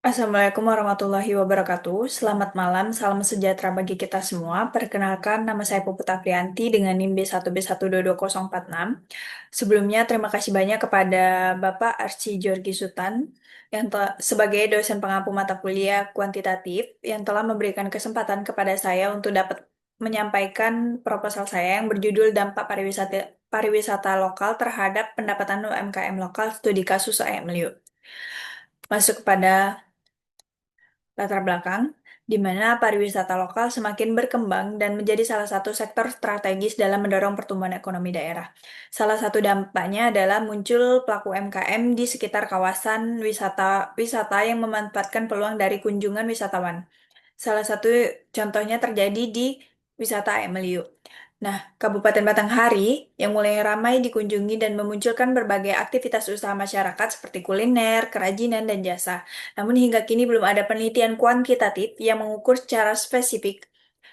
Assalamualaikum warahmatullahi wabarakatuh. Selamat malam, salam sejahtera bagi kita semua. Perkenalkan, nama saya Puput Aprianti dengan NIM B1B1220046. Sebelumnya, terima kasih banyak kepada Bapak Arsy Georgi Sutan sebagai dosen pengampu mata kuliah kuantitatif yang telah memberikan kesempatan kepada saya untuk dapat menyampaikan proposal saya yang berjudul Dampak Pariwisata Lokal Terhadap Pendapatan UMKM Lokal Studi Kasus AMLU. Masuk kepada latar belakang, di mana pariwisata lokal semakin berkembang dan menjadi salah satu sektor strategis dalam mendorong pertumbuhan ekonomi daerah. Salah satu dampaknya adalah muncul pelaku UMKM di sekitar kawasan wisata yang memanfaatkan peluang dari kunjungan wisatawan. Salah satu contohnya terjadi di wisata AMLU. Nah, Kabupaten Batanghari yang mulai ramai dikunjungi dan memunculkan berbagai aktivitas usaha masyarakat seperti kuliner, kerajinan, dan jasa. Namun hingga kini belum ada penelitian kuantitatif yang mengukur secara spesifik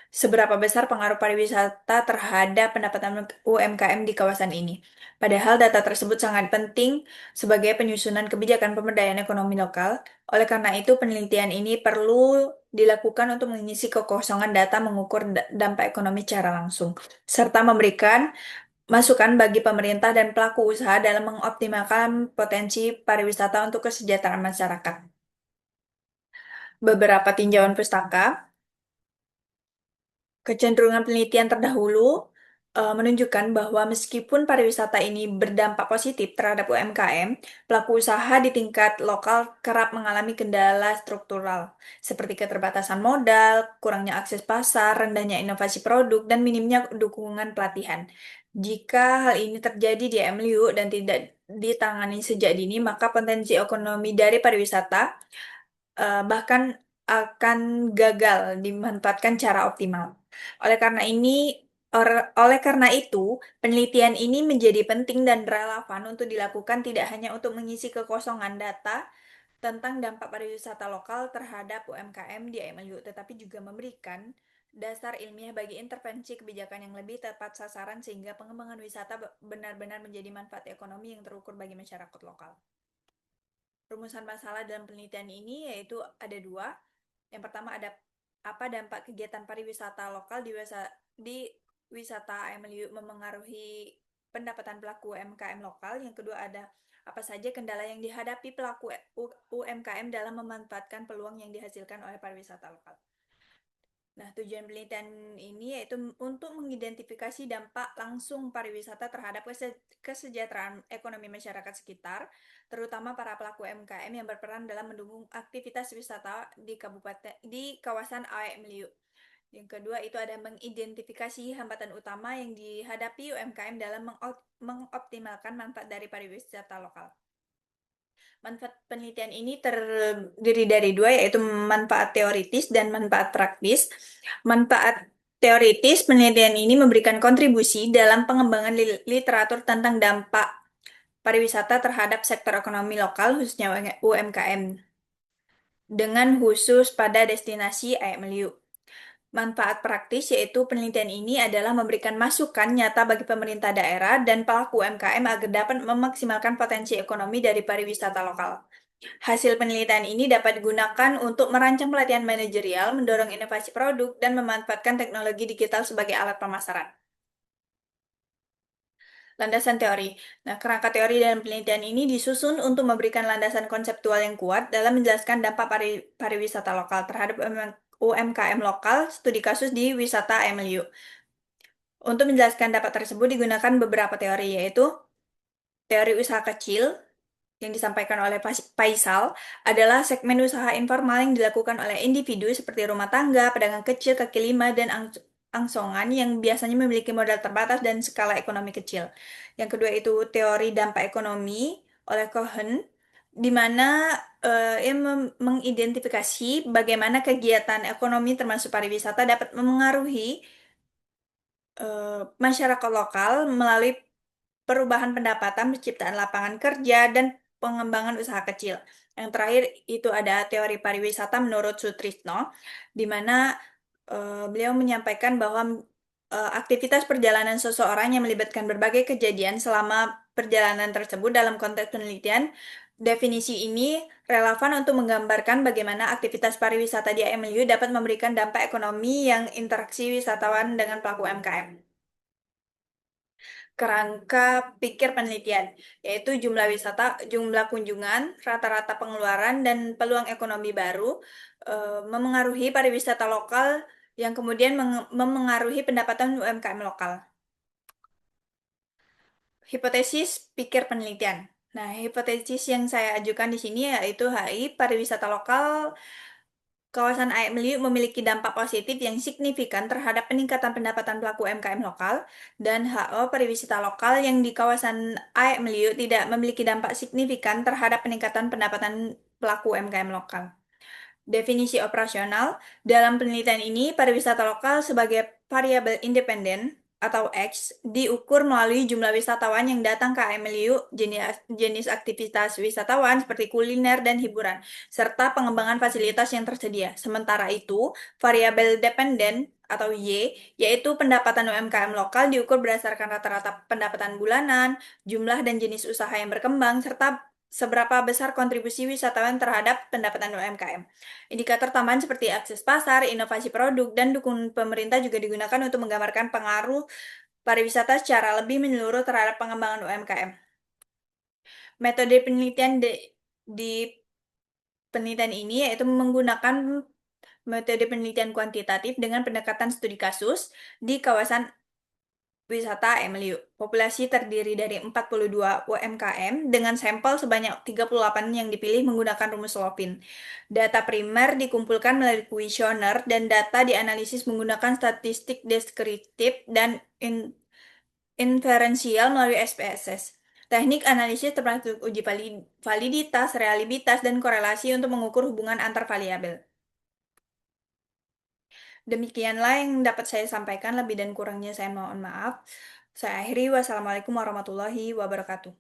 seberapa besar pengaruh pariwisata terhadap pendapatan UMKM di kawasan ini. Padahal data tersebut sangat penting sebagai penyusunan kebijakan pemberdayaan ekonomi lokal. Oleh karena itu, penelitian ini perlu dilakukan untuk mengisi kekosongan data mengukur dampak ekonomi secara langsung, serta memberikan masukan bagi pemerintah dan pelaku usaha dalam mengoptimalkan potensi pariwisata untuk kesejahteraan masyarakat. Beberapa tinjauan pustaka. Kecenderungan penelitian terdahulu menunjukkan bahwa meskipun pariwisata ini berdampak positif terhadap UMKM, pelaku usaha di tingkat lokal kerap mengalami kendala struktural, seperti keterbatasan modal, kurangnya akses pasar, rendahnya inovasi produk, dan minimnya dukungan pelatihan. Jika hal ini terjadi di MLU dan tidak ditangani sejak dini, maka potensi ekonomi dari pariwisata bahkan akan gagal dimanfaatkan secara optimal. Oleh karena ini, oleh karena itu, penelitian ini menjadi penting dan relevan untuk dilakukan tidak hanya untuk mengisi kekosongan data tentang dampak pariwisata lokal terhadap UMKM di AMLU, tetapi juga memberikan dasar ilmiah bagi intervensi kebijakan yang lebih tepat sasaran sehingga pengembangan wisata benar-benar menjadi manfaat ekonomi yang terukur bagi masyarakat lokal. Rumusan masalah dalam penelitian ini yaitu ada dua. Yang pertama ada apa dampak kegiatan pariwisata lokal di wisata AMLU memengaruhi pendapatan pelaku UMKM lokal. Yang kedua ada apa saja kendala yang dihadapi pelaku UMKM dalam memanfaatkan peluang yang dihasilkan oleh pariwisata lokal. Nah, tujuan penelitian ini yaitu untuk mengidentifikasi dampak langsung pariwisata terhadap kesejahteraan ekonomi masyarakat sekitar, terutama para pelaku UMKM yang berperan dalam mendukung aktivitas wisata di kawasan AMLU. Yang kedua itu ada mengidentifikasi hambatan utama yang dihadapi UMKM dalam mengoptimalkan manfaat dari pariwisata lokal. Manfaat penelitian ini terdiri dari dua, yaitu manfaat teoritis dan manfaat praktis. Manfaat teoritis, penelitian ini memberikan kontribusi dalam pengembangan literatur tentang dampak pariwisata terhadap sektor ekonomi lokal, khususnya UMKM, dengan khusus pada destinasi AMLU. Manfaat praktis yaitu penelitian ini adalah memberikan masukan nyata bagi pemerintah daerah dan pelaku UMKM agar dapat memaksimalkan potensi ekonomi dari pariwisata lokal. Hasil penelitian ini dapat digunakan untuk merancang pelatihan manajerial, mendorong inovasi produk, dan memanfaatkan teknologi digital sebagai alat pemasaran. Landasan teori. Nah, kerangka teori dalam penelitian ini disusun untuk memberikan landasan konseptual yang kuat dalam menjelaskan dampak pariwisata lokal terhadap UMKM lokal, studi kasus di wisata AMLU. Untuk menjelaskan dampak tersebut digunakan beberapa teori, yaitu teori usaha kecil, yang disampaikan oleh Faisal adalah segmen usaha informal yang dilakukan oleh individu seperti rumah tangga, pedagang kecil, kaki lima, dan angsongan yang biasanya memiliki modal terbatas dan skala ekonomi kecil. Yang kedua itu teori dampak ekonomi oleh Cohen, di mana ia mengidentifikasi bagaimana kegiatan ekonomi termasuk pariwisata dapat memengaruhi masyarakat lokal melalui perubahan pendapatan, penciptaan lapangan kerja, dan pengembangan usaha kecil. Yang terakhir itu ada teori pariwisata menurut Sutrisno, di mana beliau menyampaikan bahwa aktivitas perjalanan seseorang yang melibatkan berbagai kejadian selama perjalanan tersebut dalam konteks penelitian Definisi ini relevan untuk menggambarkan bagaimana aktivitas pariwisata di AMLU dapat memberikan dampak ekonomi yang interaksi wisatawan dengan pelaku UMKM. Kerangka pikir penelitian, yaitu jumlah wisata, jumlah kunjungan, rata-rata pengeluaran, dan peluang ekonomi baru memengaruhi pariwisata lokal yang kemudian memengaruhi pendapatan UMKM lokal. Hipotesis pikir penelitian. Nah, hipotesis yang saya ajukan di sini yaitu HI pariwisata lokal kawasan AMLU memiliki dampak positif yang signifikan terhadap peningkatan pendapatan pelaku UMKM lokal, dan HO pariwisata lokal yang di kawasan AMLU tidak memiliki dampak signifikan terhadap peningkatan pendapatan pelaku UMKM lokal. Definisi operasional, dalam penelitian ini pariwisata lokal sebagai variabel independen atau X diukur melalui jumlah wisatawan yang datang ke AMLU, jenis aktivitas wisatawan seperti kuliner dan hiburan, serta pengembangan fasilitas yang tersedia. Sementara itu, variabel dependen atau Y, yaitu pendapatan UMKM lokal diukur berdasarkan rata-rata pendapatan bulanan, jumlah dan jenis usaha yang berkembang, serta seberapa besar kontribusi wisatawan terhadap pendapatan UMKM. Indikator tambahan seperti akses pasar, inovasi produk, dan dukungan pemerintah juga digunakan untuk menggambarkan pengaruh pariwisata secara lebih menyeluruh terhadap pengembangan UMKM. Metode penelitian di penelitian ini yaitu menggunakan metode penelitian kuantitatif dengan pendekatan studi kasus di kawasan wisata MLU. Populasi terdiri dari 42 UMKM dengan sampel sebanyak 38 yang dipilih menggunakan rumus Lopin. Data primer dikumpulkan melalui kuesioner dan data dianalisis menggunakan statistik deskriptif dan inferensial melalui SPSS. Teknik analisis termasuk uji validitas, reliabilitas, dan korelasi untuk mengukur hubungan antar variabel. Demikianlah yang dapat saya sampaikan, lebih dan kurangnya saya mohon maaf. Saya akhiri, wassalamualaikum warahmatullahi wabarakatuh.